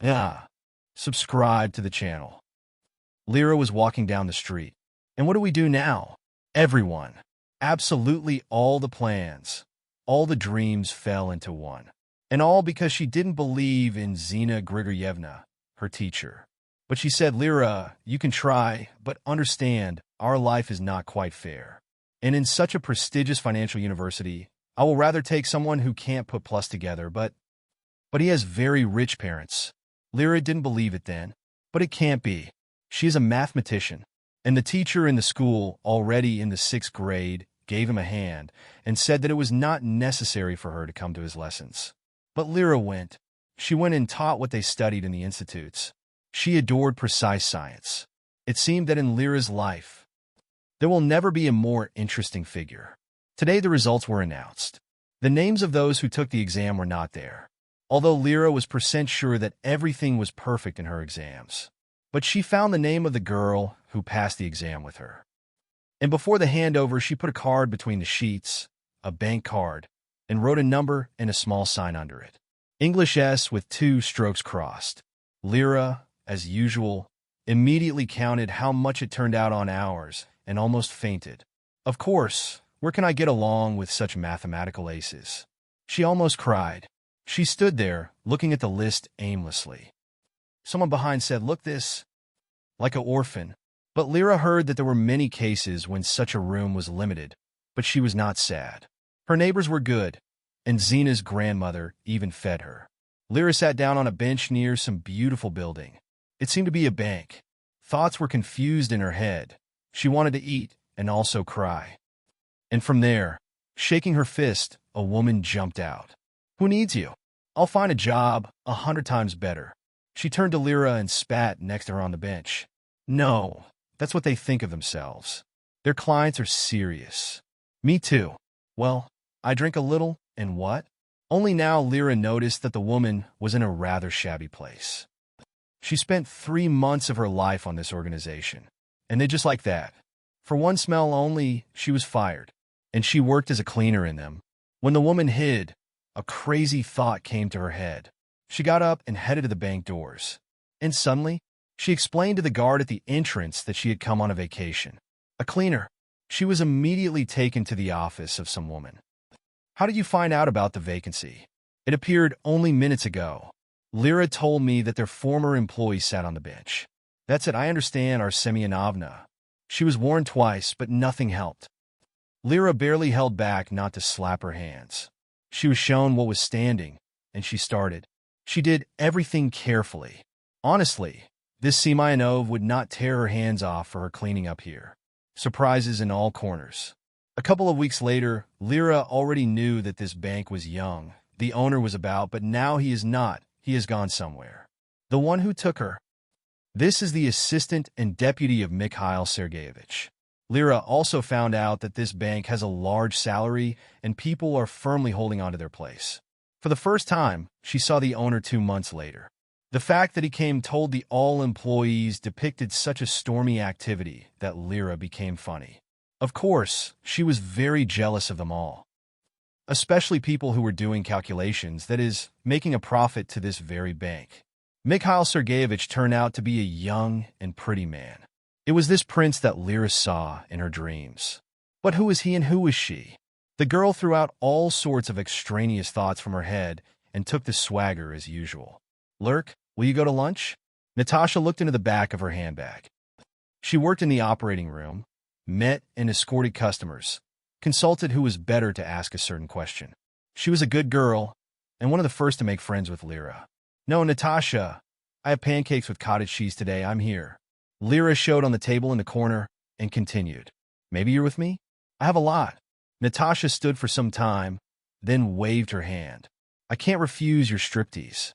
Yeah. Subscribe to the channel. Lyra was walking down the street. And what do we do now? Everyone. Absolutely all the plans. All the dreams fell into one. And all because she didn't believe in Zina Grigoryevna, her teacher. But she said, Lyra, you can try, but understand, our life is not quite fair. And in such a prestigious financial university, I will rather take someone who can't put plus together, but he has very rich parents. Lyra didn't believe it then, but it can't be. She is a mathematician, and the teacher in the school, already in the 6th grade, gave him a hand and said that it was not necessary for her to come to his lessons. But Lyra went. She went and taught what they studied in the institutes. She adored precise science. It seemed that in Lyra's life, there will never be a more interesting figure. Today the results were announced. The names of those who took the exam were not there, although Lyra was sure that everything was perfect in her exams. But she found the name of the girl who passed the exam with her. And before the handover, she put a card between the sheets, a bank card, and wrote a number and a small sign under it. English S with 2 strokes crossed. Lyra, as usual, immediately counted how much it turned out on hours and almost fainted. Of course, where can I get along with such mathematical aces? She almost cried. She stood there, looking at the list aimlessly. Someone behind said, look this, like an orphan. But Lyra heard that there were many cases when such a room was limited, but she was not sad. Her neighbors were good, and Zina's grandmother even fed her. Lyra sat down on a bench near some beautiful building. It seemed to be a bank. Thoughts were confused in her head. She wanted to eat and also cry. And from there, shaking her fist, a woman jumped out. Who needs you? I'll find a job 100 times better. She turned to Lyra and spat next to her on the bench. No, that's what they think of themselves. Their clients are serious. Me too. Well, I drink a little, and what? Only now Lyra noticed that the woman was in a rather shabby place. She spent 3 months of her life on this organization, and they just like that. For one smell only, she was fired, and she worked as a cleaner in them. When the woman hid, a crazy thought came to her head. She got up and headed to the bank doors. And suddenly, she explained to the guard at the entrance that she had come on a vacation. A cleaner. She was immediately taken to the office of some woman. How did you find out about the vacancy? It appeared only minutes ago. Lyra told me that their former employee sat on the bench. That's it, I understand, Arsemianovna. She was warned twice, but nothing helped. Lyra barely held back not to slap her hands. She was shown what was standing, and she started. She did everything carefully. Honestly, this Semyonov would not tear her hands off for her cleaning up here. Surprises in all corners. A couple of weeks later, Lyra already knew that this bank was young. The owner was about, but now he is not. He has gone somewhere. The one who took her. This is the assistant and deputy of Mikhail Sergeyevich. Lyra also found out that this bank has a large salary and people are firmly holding on to their place. For the first time, she saw the owner 2 months later. The fact that he came told the all employees depicted such a stormy activity that Lyra became funny. Of course, she was very jealous of them all, especially people who were doing calculations, that is, making a profit to this very bank. Mikhail Sergeyevich turned out to be a young and pretty man. It was this prince that Lyra saw in her dreams. But who is he and who is she? The girl threw out all sorts of extraneous thoughts from her head and took the swagger as usual. Lurk, will you go to lunch? Natasha looked into the back of her handbag. She worked in the operating room, met and escorted customers, consulted who was better to ask a certain question. She was a good girl, and one of the first to make friends with Lyra. No, Natasha, I have pancakes with cottage cheese today, I'm here. Lyra showed on the table in the corner and continued. Maybe you're with me? I have a lot. Natasha stood for some time, then waved her hand. I can't refuse your striptease.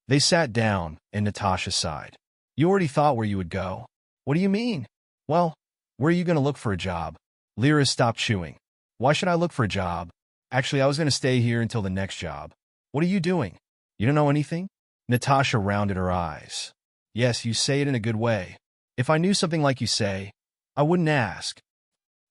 They sat down, and Natasha sighed. You already thought where you would go. What do you mean? Well, where are you going to look for a job? Lyra stopped chewing. Why should I look for a job? Actually, I was going to stay here until the next job. What are you doing? You don't know anything? Natasha rounded her eyes. Yes, you say it in a good way. If I knew something like you say, I wouldn't ask.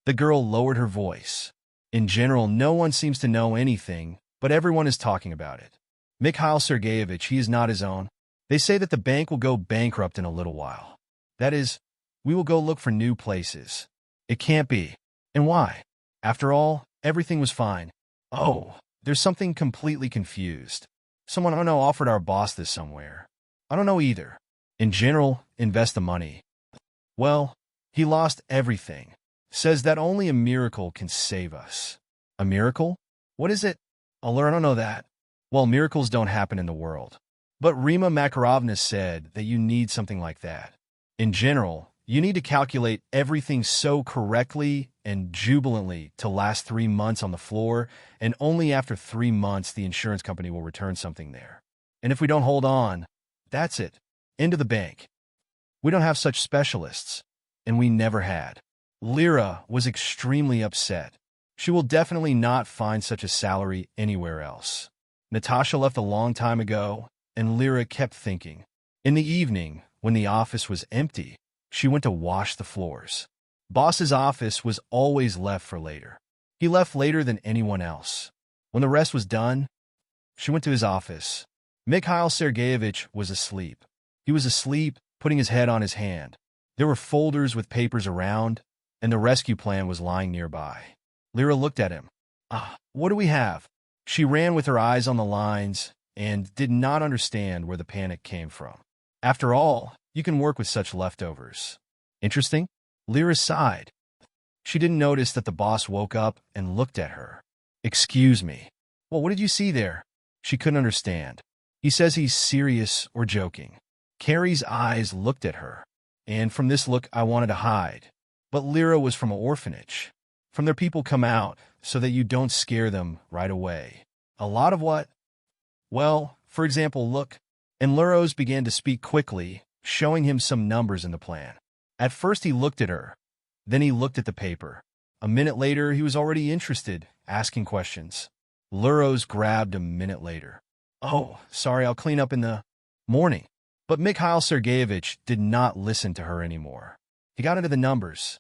The girl lowered her voice. In general, no one seems to know anything, but everyone is talking about it. Mikhail Sergeyevich, he is not his own. They say that the bank will go bankrupt in a little while. That is, we will go look for new places. It can't be. And why? After all, everything was fine. Oh, there's something completely confused. Someone I don't know offered our boss this somewhere. I don't know either. In general, invest the money. Well, he lost everything. Says that only a miracle can save us. A miracle? What is it? I don't know that. Well, miracles don't happen in the world. But Rima Makarovna said that you need something like that. In general, you need to calculate everything so correctly and jubilantly to last 3 months on the floor, and only after 3 months the insurance company will return something there. And if we don't hold on, that's it. Into the bank. We don't have such specialists, and we never had. Lyra was extremely upset. She will definitely not find such a salary anywhere else. Natasha left a long time ago, and Lyra kept thinking. In the evening, when the office was empty, she went to wash the floors. Boss's office was always left for later. He left later than anyone else. When the rest was done, she went to his office. Mikhail Sergeyevich was asleep. He was asleep, putting his head on his hand. There were folders with papers around, and the rescue plan was lying nearby. Lyra looked at him. What do we have? She ran with her eyes on the lines and did not understand where the panic came from. After all, you can work with such leftovers. Interesting? Lyra sighed. She didn't notice that the boss woke up and looked at her. Excuse me. Well, what did you see there? She couldn't understand. He says he's serious or joking. Carrie's eyes looked at her, and from this look I wanted to hide. But Lyra was from an orphanage. From their people come out so that you don't scare them right away. A lot of what? Well, for example, look. And Lyra began to speak quickly, showing him some numbers in the plan. At first he looked at her. Then he looked at the paper. A minute later, he was already interested, asking questions. Lyra grabbed a minute later. Oh, sorry, I'll clean up in the morning. But Mikhail Sergeyevich did not listen to her anymore. He got into the numbers.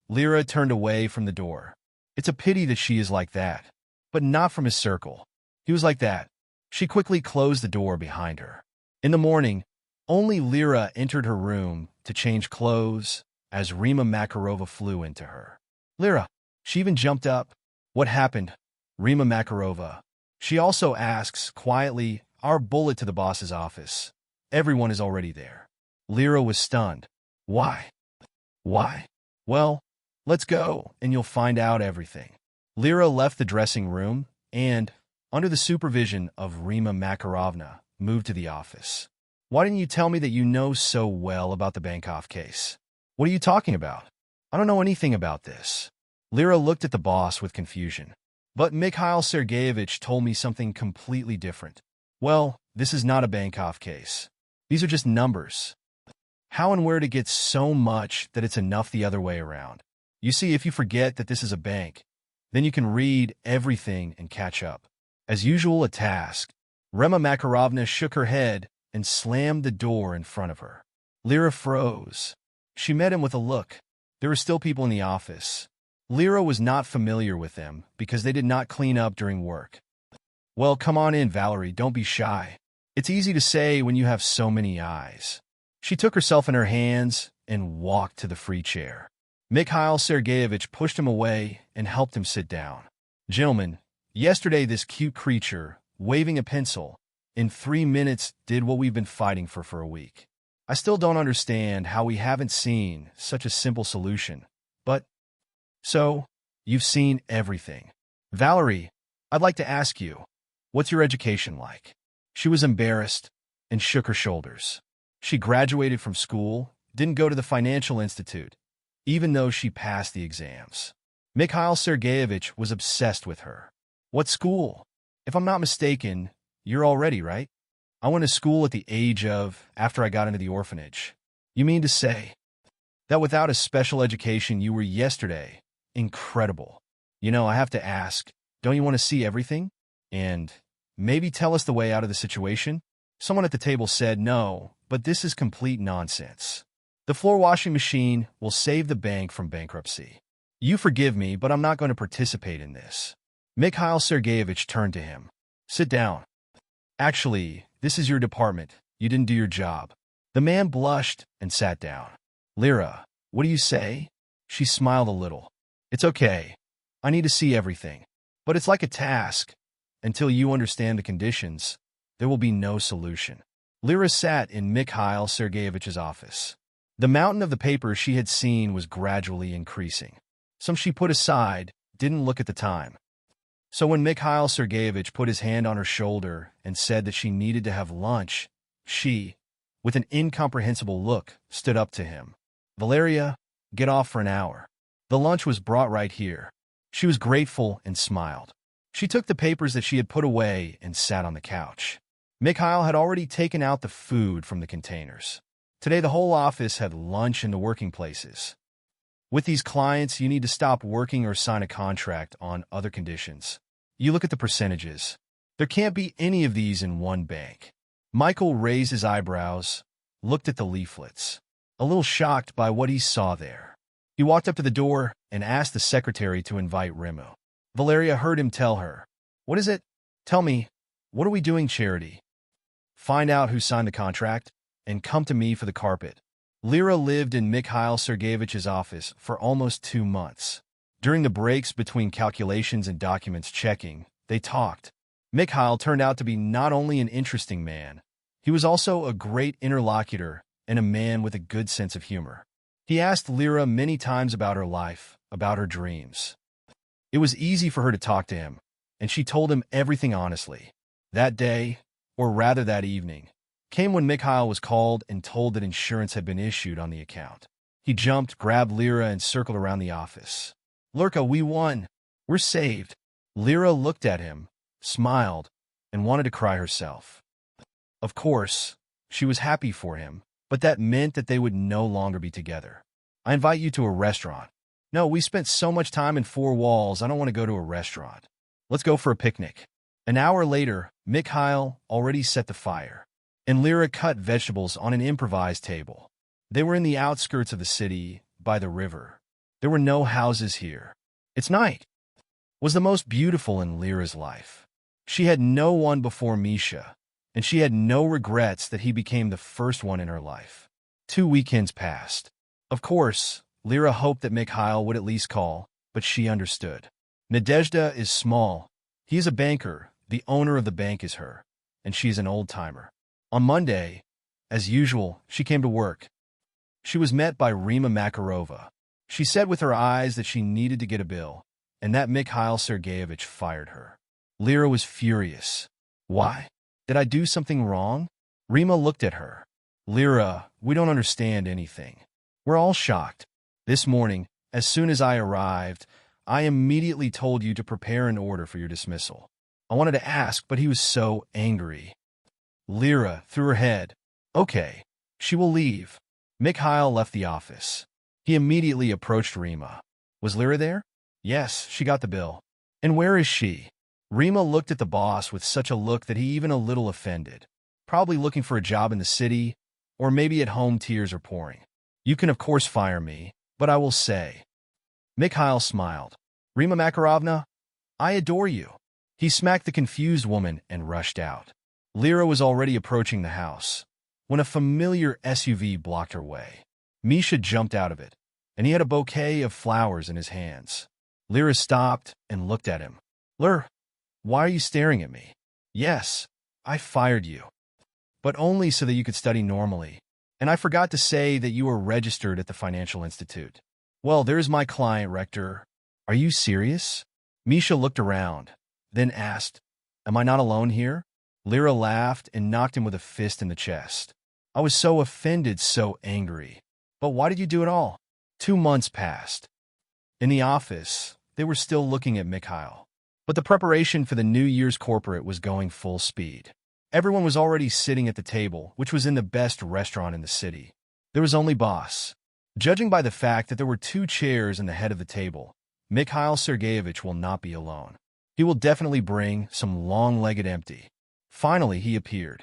Lyra turned away from the door. It's a pity that she is like that, but not from his circle. He was like that. She quickly closed the door behind her. In the morning, only Lyra entered her room to change clothes as Rima Makarova flew into her. Lyra, she even jumped up. What happened? Rima Makarova. She also asks, quietly, our bullet to the boss's office. Everyone is already there. Lyra was stunned. Why? Why? Well, let's go, and you'll find out everything. Lyra left the dressing room and, under the supervision of Rima Makarovna, moved to the office. Why didn't you tell me that you know so well about the Bankov case? What are you talking about? I don't know anything about this. Lyra looked at the boss with confusion. But Mikhail Sergeyevich told me something completely different. Well, this is not a Bankov case. These are just numbers. How and where to get so much that it's enough the other way around? You see, if you forget that this is a bank, then you can read everything and catch up. As usual, a task. Rima Makarovna shook her head and slammed the door in front of her. Lyra froze. She met him with a look. There were still people in the office. Lyra was not familiar with them because they did not clean up during work. Well, come on in, Valerie, don't be shy. It's easy to say when you have so many eyes. She took herself in her hands and walked to the free chair. Mikhail Sergeyevich pushed him away and helped him sit down. Gentlemen, yesterday this cute creature, waving a pencil, in 3 minutes did what we've been fighting for a week. I still don't understand how we haven't seen such a simple solution, but... So, you've seen everything. Valerie, I'd like to ask you, what's your education like? She was embarrassed and shook her shoulders. She graduated from school, didn't go to the financial institute, even though she passed the exams. Mikhail Sergeyevich was obsessed with her. What school? If I'm not mistaken, you're already, right? I went to school at the age of after I got into the orphanage. You mean to say that without a special education you were yesterday? Incredible. You know, I have to ask, don't you want to see everything? And maybe tell us the way out of the situation? Someone at the table said no, but this is complete nonsense. The floor washing machine will save the bank from bankruptcy. You forgive me, but I'm not going to participate in this. Mikhail Sergeyevich turned to him. Sit down. Actually, this is your department. You didn't do your job. The man blushed and sat down. Lyra, what do you say? She smiled a little. It's okay. I need to see everything. But it's like a task. Until you understand the conditions, there will be no solution. Lyra sat in Mikhail Sergeyevich's office. The mountain of the papers she had seen was gradually increasing. Some she put aside, didn't look at the time. So when Mikhail Sergeyevich put his hand on her shoulder and said that she needed to have lunch, she, with an incomprehensible look, stood up to him. Valeria, get off for an hour. The lunch was brought right here. She was grateful and smiled. She took the papers that she had put away and sat on the couch. Mikhail had already taken out the food from the containers. Today the whole office had lunch in the working places. With these clients, you need to stop working or sign a contract on other conditions. You look at the percentages. There can't be any of these in one bank. Michael raised his eyebrows, looked at the leaflets, a little shocked by what he saw there. He walked up to the door and asked the secretary to invite Rimu. Valeria heard him tell her, "What is it? Tell me, what are we doing, Charity? Find out who signed the contract and come to me for the carpet." Lyra lived in Mikhail Sergeyevich's office for almost 2 months. During the breaks between calculations and documents checking, they talked. Mikhail turned out to be not only an interesting man, he was also a great interlocutor and a man with a good sense of humor. He asked Lyra many times about her life, about her dreams. It was easy for her to talk to him, and she told him everything honestly. That day, or rather that evening, came when Mikhail was called and told that insurance had been issued on the account. He jumped, grabbed Lyra, and circled around the office. "Lurka, we won. We're saved." Lyra looked at him, smiled, and wanted to cry herself. Of course, she was happy for him, but that meant that they would no longer be together. "I invite you to a restaurant." "No, we spent so much time in 4 walls, I don't want to go to a restaurant. Let's go for a picnic." An hour later, Mikhail already set the fire, and Lyra cut vegetables on an improvised table. They were in the outskirts of the city, by the river. There were no houses here. "It's night." Was the most beautiful in Lyra's life. She had no one before Misha, and she had no regrets that he became the first one in her life. 2 weekends passed. Of course, Lyra hoped that Mikhail would at least call, but she understood. Nadezhda is small. He is a banker. The owner of the bank is her, and she is an old-timer. On Monday, as usual, she came to work. She was met by Rima Makarova. She said with her eyes that she needed to get a bill, and that Mikhail Sergeyevich fired her. Lyra was furious. "Why? Did I do something wrong?" Rima looked at her. "Lyra, we don't understand anything. We're all shocked. This morning, as soon as I arrived, I immediately told you to prepare an order for your dismissal. I wanted to ask, but he was so angry." Lyra threw her head. "Okay, she will leave." Mikhail left the office. He immediately approached Rima. "Was Lyra there?" "Yes, she got the bill." "And where is she?" Rima looked at the boss with such a look that he even a little offended. "Probably looking for a job in the city, or maybe at home tears are pouring. You can of course fire me, but I will say." Mikhail smiled. "Rima Makarovna, I adore you." He smacked the confused woman and rushed out. Lyra was already approaching the house when a familiar SUV blocked her way. Misha jumped out of it, and he had a bouquet of flowers in his hands. Lyra stopped and looked at him. "Lyra, why are you staring at me?" "Yes, I fired you, but only so that you could study normally. And I forgot to say that you were registered at the financial institute." "Well, there's my client, Rector. Are you serious?" Misha looked around, then asked, "Am I not alone here?" Lyra laughed and knocked him with a fist in the chest. "I was so offended, so angry. But why did you do it all?" 2 months passed. In the office, they were still looking at Mikhail. But the preparation for the New Year's corporate was going full speed. Everyone was already sitting at the table, which was in the best restaurant in the city. There was only Boss. Judging by the fact that there were 2 chairs in the head of the table, Mikhail Sergeyevich will not be alone. He will definitely bring some long-legged empty. Finally, he appeared.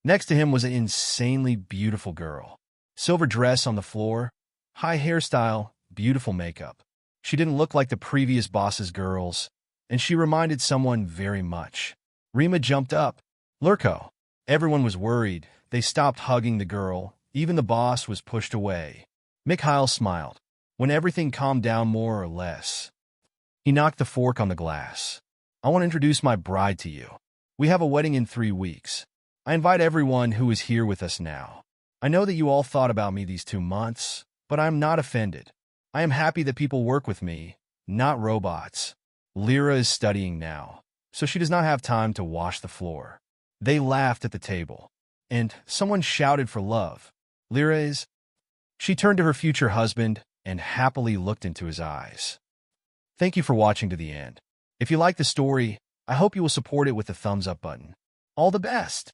Next to him was an insanely beautiful girl. Silver dress on the floor, high hairstyle, beautiful makeup. She didn't look like the previous boss's girls, and she reminded someone very much. Rima jumped up. "Lurko." Everyone was worried. They stopped hugging the girl. Even the boss was pushed away. Mikhail smiled. When everything calmed down more or less, he knocked the fork on the glass. I want to introduce my bride to you. We have a wedding in 3 weeks. I invite everyone who is here with us now. I know that you all thought about me these 2 months, but I am not offended. I am happy that people work with me, not robots. Lyra is studying now, so she does not have time to wash the floor. They laughed at the table, and someone shouted for love. Lyra is... She turned to her future husband and happily looked into his eyes. Thank you for watching to the end. If you like the story, I hope you will support it with the thumbs up button. All the best!